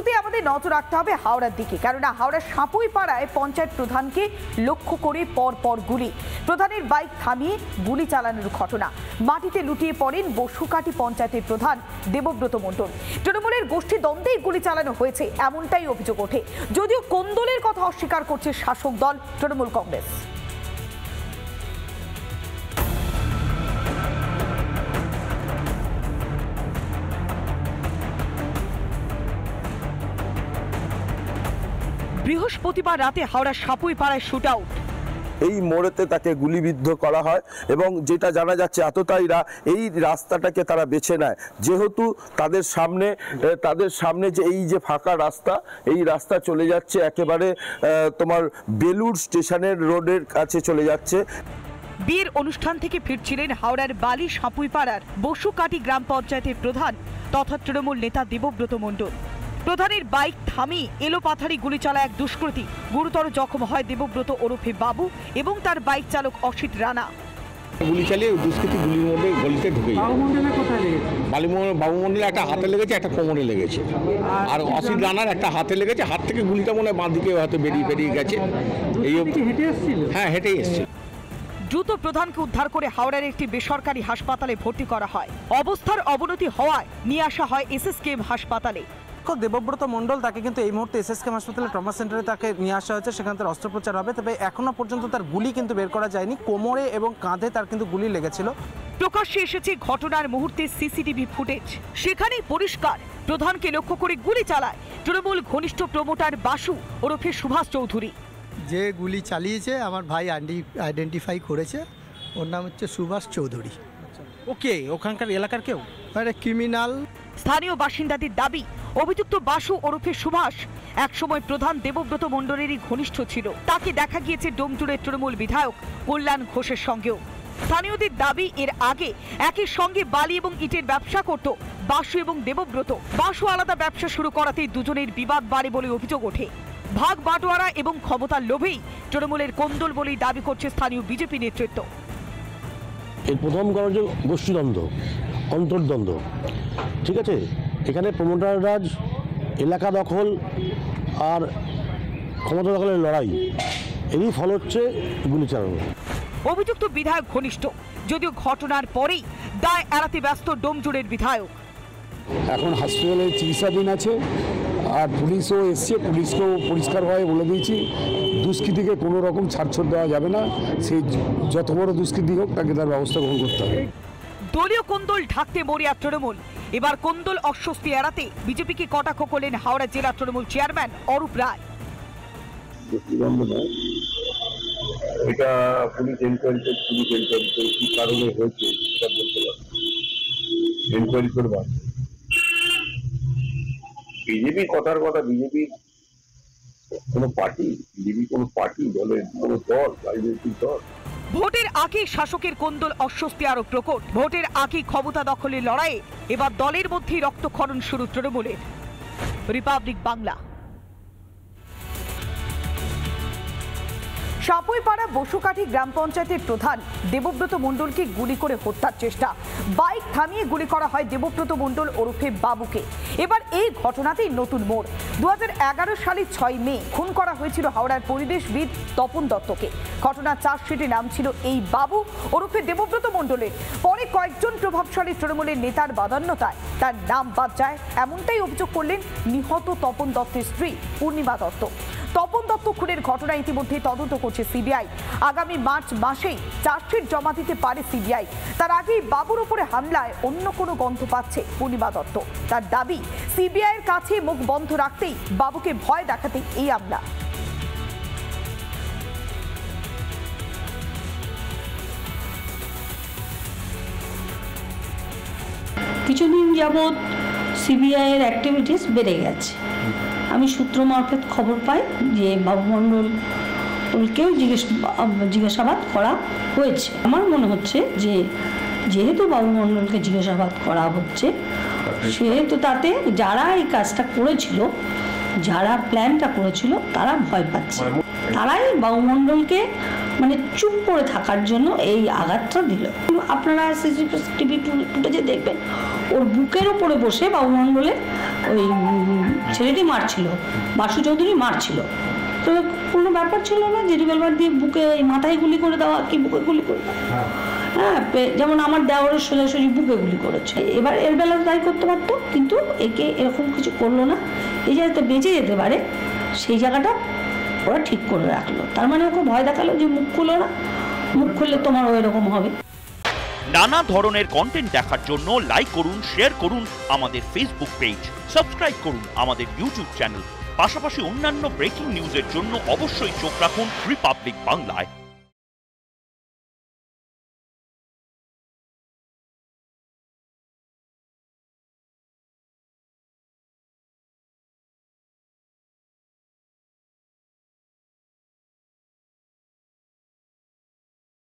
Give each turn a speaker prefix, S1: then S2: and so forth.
S1: শুরুতেই আমাদের নজর রাখতে হবে হাওড়ার দিকে, কেননা হাওড়ার সাপুইপাড়ায় পঞ্চায়েত প্রধানকে লক্ষ্য করে পরপর গুলি। প্রধানের বাইক থামিয়ে গুলি চালানোর ঘটনা। মাটিতে লুটিয়ে পড়েন বসুকাটি পঞ্চায়েতের প্রধান দেবব্রত মণ্ডল। তৃণমূলের গোষ্ঠী দ্বন্দ্বেই গুলি চালানো হয়েছে এমনটাই অভিযোগ ওঠে, যদিও কোন্দলের কথা অস্বীকার করছে শাসক দল তৃণমূল কংগ্রেস। বৃহস্পতিবার রাতে হাওড়ার সাপুইপাড়ায় শুট আউট।
S2: এই মোড়েতে তাকে গুলিবিদ্ধ করা হয় এবং যেটা জানা যাচ্ছে আততায়ীরা এই রাস্তাটাকে তারা বেছে নেয়, যেহেতু তাদের সামনে যে এই যে ফাঁকা রাস্তা, এই রাস্তা চলে যাচ্ছে একেবারে তোমার বেলুড় স্টেশনের রোডের কাছে চলে যাচ্ছে।
S1: বিয়ের অনুষ্ঠান থেকে ফিরছিলেন হাওড়ার বালি সাপুইপাড়ার বসুকাটি গ্রাম পঞ্চায়েতের প্রধান তথা তৃণমূল নেতা দেবব্রত মণ্ডল। প্রধানের বাইক থামিয়ে এলোপাথারি গুলি চালায় এক দুষ্কৃতী। গুরুতর জখম হয় দেবব্রত ওরফে বাবু এবং তার বাইক চালক অসিত রানা।
S3: গুলি চালিয়ে দুষ্কৃতী গুলির মধ্যে গলিতে ঢুকে যায়। বাবু মন্ডলের একটা হাতে লেগেছে, একটা কোমরে লেগেছে, আর অসিত রানার একটা হাতে লেগেছে। হাত থেকে গুলিটা মনে হয় বাঁ দিকে হয়তো বেরিয়ে গেছে। এই হ্যাঁ, হেঁটেই এসেছিল।
S1: দ্রুত প্রধানকে উদ্ধার করে হাওড়ার একটি বেসরকারি হাসপাতালে ভর্তি করা হয়। অবস্থার অবনতি হওয়ায় নিয়ে আসা হয় এসএসকেএম হাসপাতালে।
S4: দেবব্রত মণ্ডল তাকে কিন্তু এই মুহূর্তে এসএসকেএম হাসপাতালে ট্রমা সেন্টারে তাকে নিয়ে আসা হয়েছে, সেখানে তার অস্ত্রোপচার হবে। তবে এখনো পর্যন্ত তার গুলি কিন্তু বের করা যায়নি। কোমরে এবং কাঁধে তার কিন্তু গুলি লেগেছিল।
S1: প্রকাশ্যে এসেছে ঘটনার মুহূর্তে সিসিটিভি ফুটেজ। সেখানেই পরিষ্কার প্রধানকে লক্ষ্য করে গুলি চালায় তৃণমূল ঘনিষ্ঠ প্রমোটার বাসু ওরফে সুভাষ চৌধুরী।
S5: যে গুলি চালিয়েছে আমার ভাই আইডেন্টিফাই করেছে, ওর নাম হচ্ছে সুভাষ চৌধুরী।
S4: ওকে, ওখানকার এলাকার কেউ
S5: ক্রিমিনাল।
S1: স্থানীয় বাসিন্দাদের দাবি, অভিযুক্ত বাসু ওরফে সুভাষ একসময় প্রধান দেবব্রত মণ্ডলেরই ঘনিষ্ঠ ছিল। তাকে দেখা গিয়েছে ডোমজুড়ের তৃণমূল বিধায়ক কল্যাণ ঘোষের সঙ্গেও। স্থানীয়দের দাবি, এর আগে একই সঙ্গে বালি এবং ইটের ব্যবসা করত বাসু এবং দেবব্রত। বাসু আলাদা ব্যবসা শুরু করাতেই দুজনের বিবাদ বাড়ে বলে অভিযোগ ওঠে। ভাগ বাটোয়ারা এবং ক্ষমতার লোভেই তৃণমূলের কোন্দল বলেই দাবি করছে স্থানীয় বিজেপি নেতৃত্ব।
S6: এর প্রথম কারণ যে গোষ্ঠীদ্বন্দ্ব, অন্তর্দ্বন্দ্ব, ঠিক আছে। এখানে প্রমোটার রাজ, এলাকা দখল আর ক্ষমতা দখলের লড়াই, এরই ফল হচ্ছে গুলি চালানো।
S1: অভিযুক্ত বিধায়ক ঘনিষ্ঠ, যদিও ঘটনার পরেই দায় এড়াতে ব্যস্ত ডোমজুড়ের বিধায়ক।
S6: এখন হসপিটালে চিকিৎসাধীন আছে, আর পুলিশও এসছে। পুলিশকেও পরিষ্কারভাবে বলে দিয়েছি, দুষ্কৃতীকে কোনো রকম ছাড়ছাড় দেওয়া যাবে না। সেই যত বড় দুষ্কৃতী হোক, তাকে তার ব্যবস্থা গ্রহণ করতে হবে।
S1: দলীয় কোন্দল ঢাকতে মরিয়া তৃণমূল। এবার কোন্দল অস্বস্তি এড়াতে বিজেপিকে কটাক্ষ করলেন হাওড়া জেলা তৃণমূল চেয়ারম্যান অরূপ রায়।
S2: এটা পুলিশ এনকোয়ারি কি কারণে হয়েছে সেটা বলতে পারবে, এনকোয়ারি করবা। বিজেপি কথার কথা, বিজেপি কোনো পার্টি দলের কোনো দল, রাজনৈতিক দল।
S1: ভোটের আগে শাসকের কোন্দল অস্বস্তি আরো প্রকট। ভোটের আগে ক্ষমতা দখলের লড়াইয়ে এবার দলের মধ্যেই রক্তক্ষরণ শুরু তৃণমূলের। রিপাবলিক বাংলা। সাপুইপাড়া বসুকাঠি গ্রাম পঞ্চায়েতের প্রধান দেবব্রত মণ্ডলকে গুলি করে হত্যার চেষ্টা। বাইক থামিয়ে গুলি করা হয় দেবব্রত মণ্ডল ওরফে বাবুকে। এবার এই ঘটনাতেই নতুন মোড়। 2011 সালের 6 মে খুন করা হয়েছিল হাওড়ার পরিবেশবিদ তপন দত্তকে। ঘটনার চার্জশিটে নাম ছিল এই বাবু ওরফে দেবব্রত মণ্ডলের। পরে কয়েকজন প্রভাবশালী তৃণমূলের নেতার বাদান্যতায় তার নাম বাদ যায়, এমনটাই অভিযোগ করলেন নিহত তপন দত্তের স্ত্রী পূর্ণিমা দত্ত। তপন দত্ত খুনের ঘটনা ইতিমধ্যে তদন্ত করছে সিবিআই। আগামী মার্চ মাসেই চার্জশিট জমা দিতে পারে সিবিআই। তার আগেই বাবুর উপরে হামলায় অন্য কোনো গন্ধ পাচ্ছে পূর্ণিমা দত্ত। তার দাবি, সিবিআইয়ের কাছে মুখ বন্ধ রাখতেই, বাবুকে ভয় দেখাতেই এই হামলা।
S7: কিছুদিন যাবৎ সিবিআইয়ের অ্যাক্টিভিটিস বেড়ে গেছে। আমি সূত্র মারফত খবর পাই যে বাবু মণ্ডলকেও জিজ্ঞাসাবাদ করা হয়েছে। আমার মনে হচ্ছে যে যেহেতু বাবু মণ্ডলকে জিজ্ঞাসাবাদ করা হচ্ছে, সেহেতু তাতে যারা এই কাজটা করেছিল, যারা প্ল্যানটা করেছিল, তারা ভয় পাচ্ছে। তারাই বাবু মণ্ডলকে মানে চুপ করে থাকার জন্য এই আঘাতটা দিল। আপনারা সিসিটিভি ফুটেজে দেখবেন ওর বুকের ওপরে বসে বাবু মণ্ডলের ওই ছেলেটি মারছিল, বাসু চৌধুরী মারছিল। তো কোনো ব্যাপার ছিল না যে রিভলভার দিয়ে বুকে মাথায় গুলি করে দেওয়া কি বুকে গুলি করে দেওয়া। হ্যাঁ, যেমন আমার দেওয়ারের সোজাসুজি বুকে গুলি করেছে। এবার এর বেলা তাই করতে পারতো, কিন্তু একে এরকম কিছু করলো না। এই যাতে বেঁচে যেতে পারে সেই জায়গাটা ওরা ঠিক করে রাখলো। তার মানে ওকে ভয় দেখালো যে মুখ খুলো না, মুখ খুললে তোমারও এরকম হবে।
S8: নানা ধরনের কন্টেন্ট দেখার জন্য লাইক করুন, শেয়ার করুন আমাদের ফেসবুক পেজ, সাবস্ক্রাইব করুন আমাদের ইউটিউব চ্যানেল। পাশাপাশি অন্যান্য ব্রেকিং নিউজের জন্য অবশ্যই চোখ রাখুন রিপাবলিক বাংলায়।